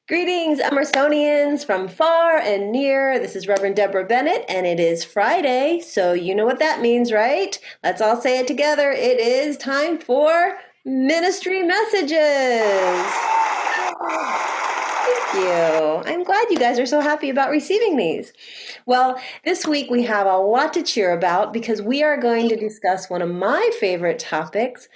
Greetings, Emersonians from far and near. This is Reverend Deborah Bennett, and it is Friday, so you know what that means, right? Let's all say it together. It is time for Ministry Messages. Thank you. I'm glad you guys are so happy about receiving these. Well, this week we have a lot to cheer about because we are going to discuss one of my favorite topics,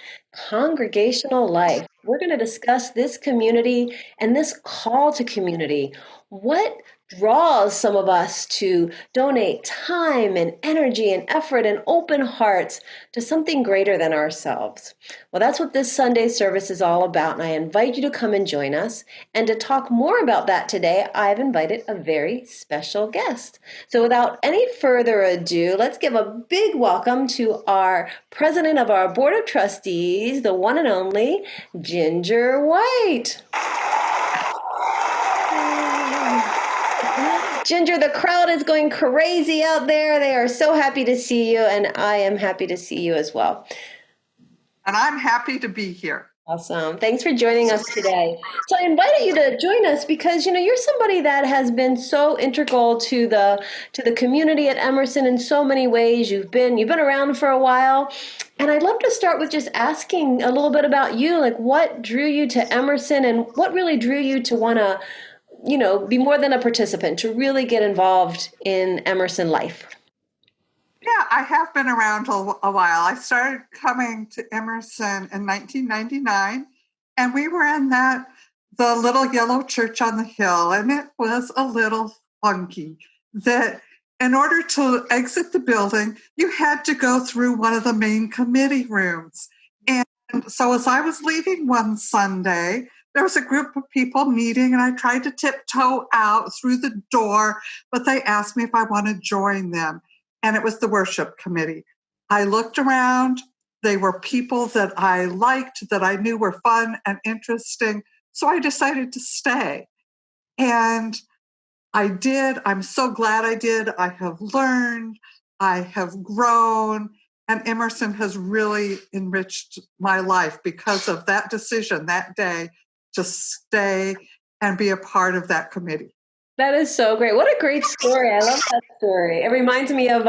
congregational life. We're going to discuss this community and this call to community. What draws some of us to donate time and energy and effort and open hearts to something greater than ourselves? Well, that's what this Sunday service is all about, and I invite you to come and join us. And to talk more about that today, I've invited a very special guest. So without any further ado, let's give a big welcome to our president of our Board of Trustees, the one and only Ginger White. Ginger, the crowd is going crazy out there. They are so happy to see you, and I am happy to see you as well. And I'm happy to be here. Awesome. Thanks for joining us today. So I invited you to join us because you're somebody that has been so integral to the community at Emerson in so many ways. You've been around for a while. And I'd love to start with just asking a little bit about you, like what drew you to Emerson and what really drew you to want to, be more than a participant, to really get involved in Emerson life. Yeah, I have been around a while. I started coming to Emerson in 1999, and we were in the little yellow church on the hill, and it was a little funky. That in order to exit the building, you had to go through one of the main committee rooms. And so as I was leaving one Sunday, there was a group of people meeting, and I tried to tiptoe out through the door, but they asked me if I want to join them. And it was the worship committee. I looked around. They were people that I liked, that I knew were fun and interesting. So I decided to stay. And I did. I'm so glad I did. I have learned. I have grown. And Emerson has really enriched my life because of that decision that day to stay and be a part of that committee. That is so great. What a great story. I love that story. It reminds me of,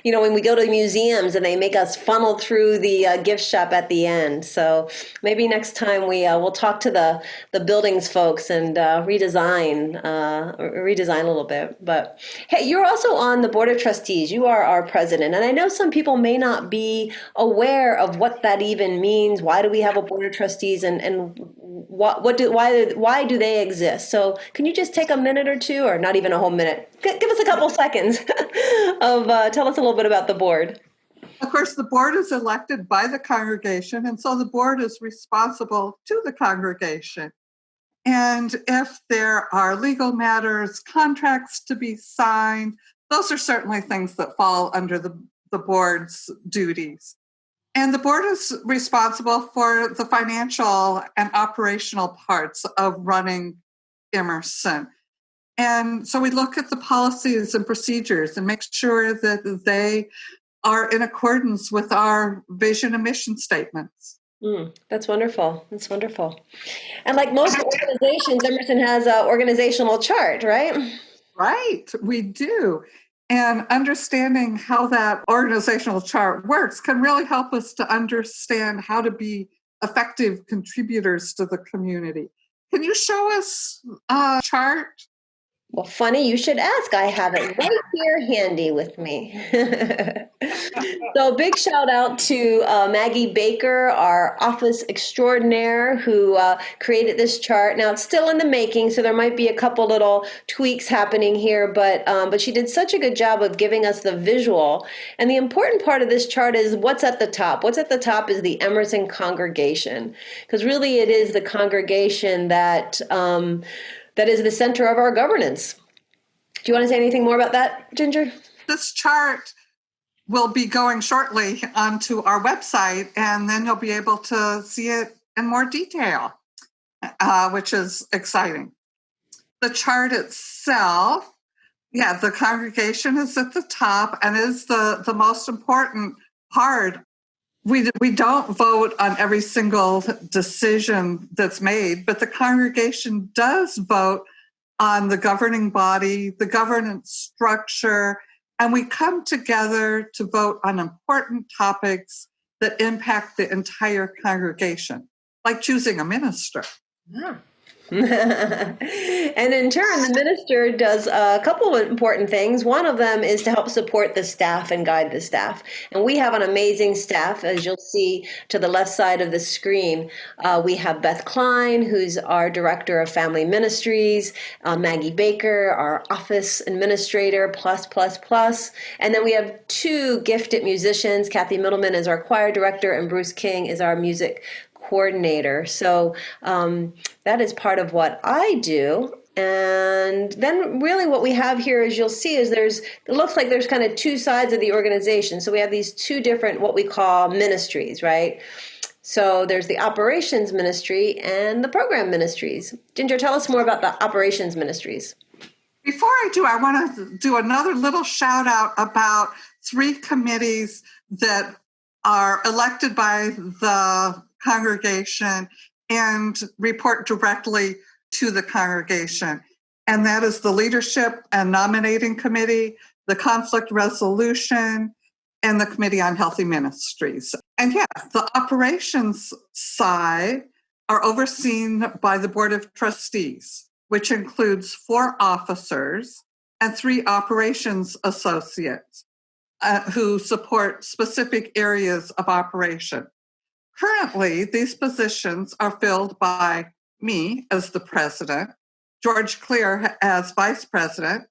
when we go to museums and they make us funnel through the gift shop at the end. So maybe next time we'll talk to the buildings folks and redesign a little bit. But hey, you're also on the Board of Trustees. You are our president. And I know some people may not be aware of what that even means. Why do we have a Board of Trustees and why do they exist? So can you just take a minute or two, or not even a whole minute? Give us a couple seconds of tell us a little bit about the board. Of course, the board is elected by the congregation, and so the board is responsible to the congregation. And if there are legal matters, contracts to be signed, those are certainly things that fall under the board's duties. And the board is responsible for the financial and operational parts of running Emerson. And so we look at the policies and procedures and make sure that they are in accordance with our vision and mission statements. That's wonderful. That's wonderful. And like most organizations, Emerson has an organizational chart, right? Right, we do. And understanding how that organizational chart works can really help us to understand how to be effective contributors to the community. Can you show us a chart? Well, funny you should ask. I have it right here handy with me. So big shout out to Maggie Baker, our office extraordinaire, who created this chart. Now it's still in the making, so there might be a couple little tweaks happening here, but she did such a good job of giving us the visual. And the important part of this chart is what's at the top. What's at the top is the Emerson congregation, because really it is the congregation that is the center of our governance. Do you want to say anything more about that, Ginger? This chart will be going shortly onto our website, and then you'll be able to see it in more detail, which is exciting. The chart itself, the congregation is at the top and is the most important part we don't vote on every single decision that's made, but the congregation does vote on the governing body, the governance structure, and we come together to vote on important topics that impact the entire congregation, like choosing a minister. Yeah. And in turn, the minister does a couple of important things. One of them is to help support the staff and guide the staff. And we have an amazing staff, as you'll see to the left side of the screen. We have Beth Klein, who's our director of family ministries, Maggie Baker, our office administrator, plus, plus, plus. And then we have two gifted musicians. Kathy Middleman is our choir director, and Bruce King is our music coordinator. So that is part of what I do. And then really what we have here, as you'll see, is it looks like there's kind of two sides of the organization. So we have these two different, what we call ministries, right? So there's the operations ministry and the program ministries. Ginger, tell us more about the operations ministries. Before I do, I want to do another little shout out about three committees that are elected by the congregation and report directly to the congregation. And that is the Leadership and Nominating Committee, the Conflict Resolution, and the Committee on Healthy Ministries. And yeah, the operations side are overseen by the Board of Trustees, which includes 4 officers and 3 operations associates who support specific areas of operation. Currently, these positions are filled by me as the president, George Clear as vice president,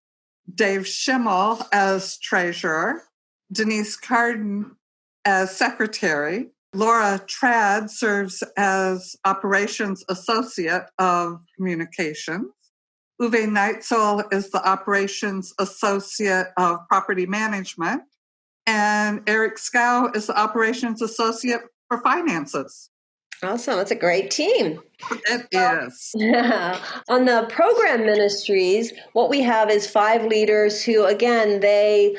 Dave Schimmel as treasurer, Denise Carden as secretary, Laura Trad serves as operations associate of communications, Uwe Neitzel is the operations associate of property management, and Eric Scow is the operations associate for finances. Awesome. That's a great team. It is. Yeah. On the program ministries, what we have is 5 leaders who, again, they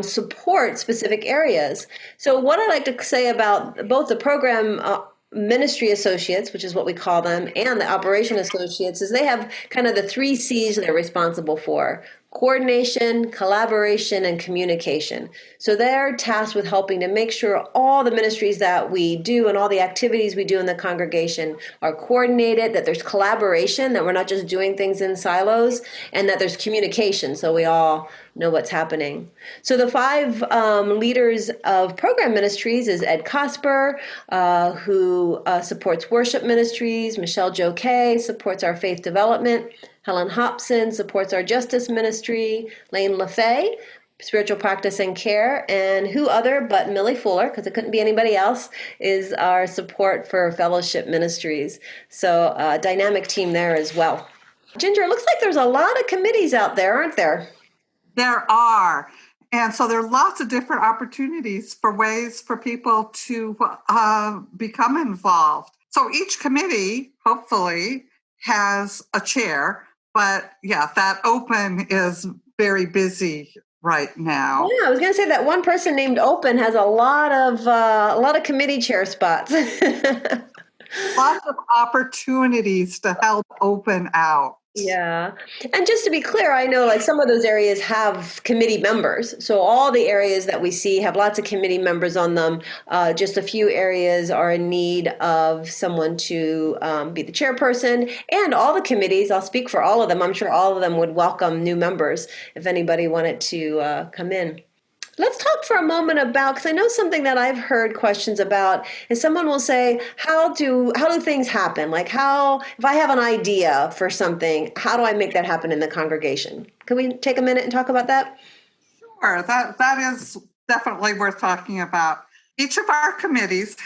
support specific areas. So what I like to say about both the program ministry associates, which is what we call them, and the operation associates, is they have kind of the 3 C's they're responsible for: coordination, collaboration, and communication. So they're tasked with helping to make sure all the ministries that we do and all the activities we do in the congregation are coordinated, that there's collaboration, that we're not just doing things in silos, and that there's communication so we all know what's happening. So the 5 leaders of program ministries is Ed Cosper, who supports worship ministries. Michelle Jo Kay supports our faith development. Helen Hobson supports our justice ministry. Lane LaFay, spiritual practice and care. And who other but Millie Fuller, because it couldn't be anybody else, is our support for fellowship ministries. So a dynamic team there as well. Ginger, it looks like there's a lot of committees out there, aren't there? There are. And so there are lots of different opportunities for ways for people to become involved. So each committee, hopefully, has a chair. But yeah, that open is very busy right now. Yeah, I was going to say that one person named Open has a lot of committee chair spots. Lots of opportunities to help open out. Yeah. And just to be clear, I know like some of those areas have committee members. So all the areas that we see have lots of committee members on them. Just a few areas are in need of someone to be the chairperson. And all the committees, I'll speak for all of them. I'm sure all of them would welcome new members if anybody wanted to come in. Let's talk for a moment about, because I know something that I've heard questions about is someone will say, how do things happen? Like if I have an idea for something, how do I make that happen in the congregation? Can we take a minute and talk about that? Sure, that is definitely worth talking about. Each of our committees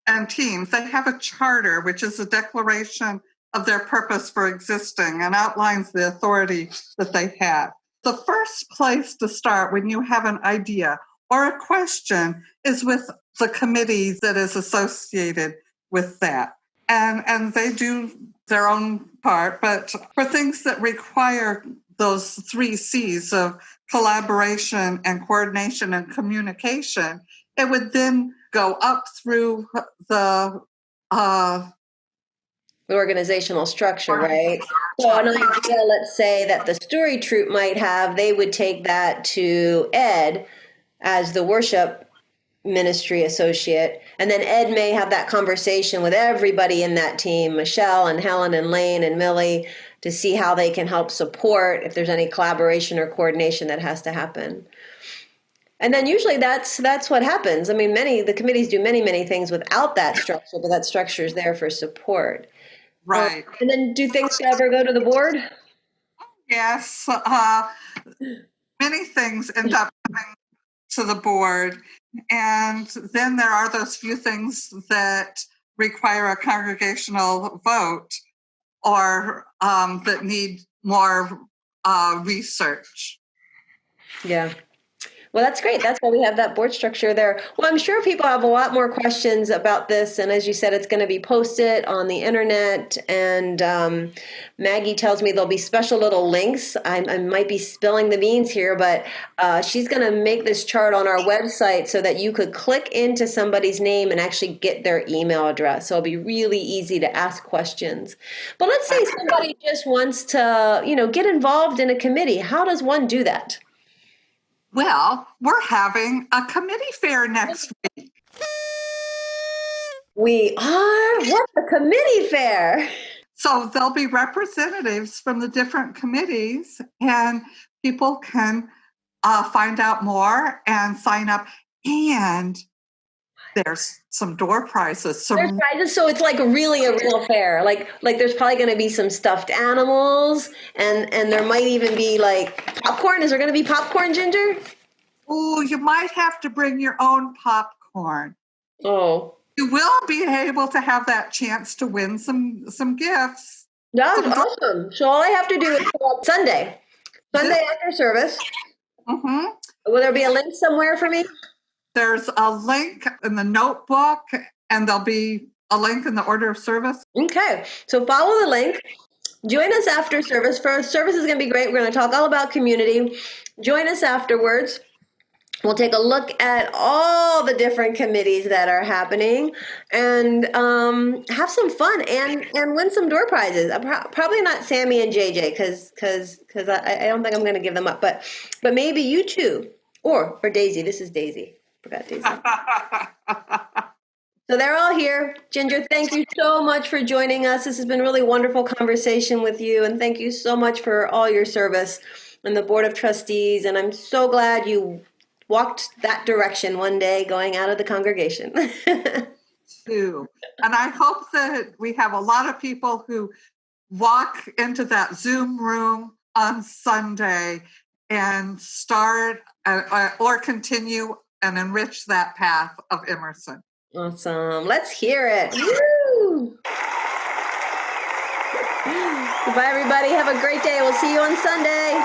and teams, they have a charter, which is a declaration of their purpose for existing and outlines the authority that they have. The first place to start when you have an idea or a question is with the committee that is associated with that. And they do their own part, but for things that require those 3 C's of collaboration and coordination and communication, it would then go up through the The organizational structure, right? So an idea, let's say, that the story troupe might have, they would take that to Ed as the worship ministry associate, and then Ed may have that conversation with everybody in that team, Michelle and Helen and Lane and Millie, to see how they can help support if there's any collaboration or coordination that has to happen. And then usually that's what happens. I mean, the committees do many things without that structure, but that structure is there for support. right. And then do things ever go to the board? Yes, many things end up coming to the board. And then there are those few things that require a congregational vote or that need more research. Yeah. Well, that's great. That's why we have that board structure there. Well, I'm sure people have a lot more questions about this. And as you said, it's going to be posted on the internet. And Maggie tells me there'll be special little links. I might be spilling the beans here, but she's going to make this chart on our website so that you could click into somebody's name and actually get their email address. So it'll be really easy to ask questions. But let's say somebody just wants to, get involved in a committee. How does one do that? Well, we're having a committee fair next week. We are? What's a committee fair? So there'll be representatives from the different committees, and people can find out more and sign up. And there's some door prizes. There's prizes, so it's like really a real fair. Like there's probably going to be some stuffed animals, and there might even be like popcorn. Is there going to be popcorn, Ginger? Oh, you might have to bring your own popcorn. Oh, you will be able to have that chance to win some gifts. That's awesome. So all I have to do is show up Sunday after service. Mm-hmm. Will there be a link somewhere for me? There's a link in the notebook, and there'll be a link in the order of service. Okay, so follow the link. Join us after service. First, service is going to be great. We're going to talk all about community. Join us afterwards. We'll take a look at all the different committees that are happening and have some fun and win some door prizes. Probably not Sammy and JJ because I don't think I'm going to give them up, but maybe you too, or Daisy. This is Daisy. Forgot Daisy. So they're all here. Ginger, thank you so much for joining us. This has been a really wonderful conversation with you, and thank you so much for all your service in the Board of Trustees. And I'm so glad you walked that direction one day going out of the congregation. Too. And I hope that we have a lot of people who walk into that Zoom room on Sunday and start or continue and enrich that path of Emerson. Awesome. Let's hear it. Woo! Goodbye, everybody. Have a great day. We'll see you on Sunday.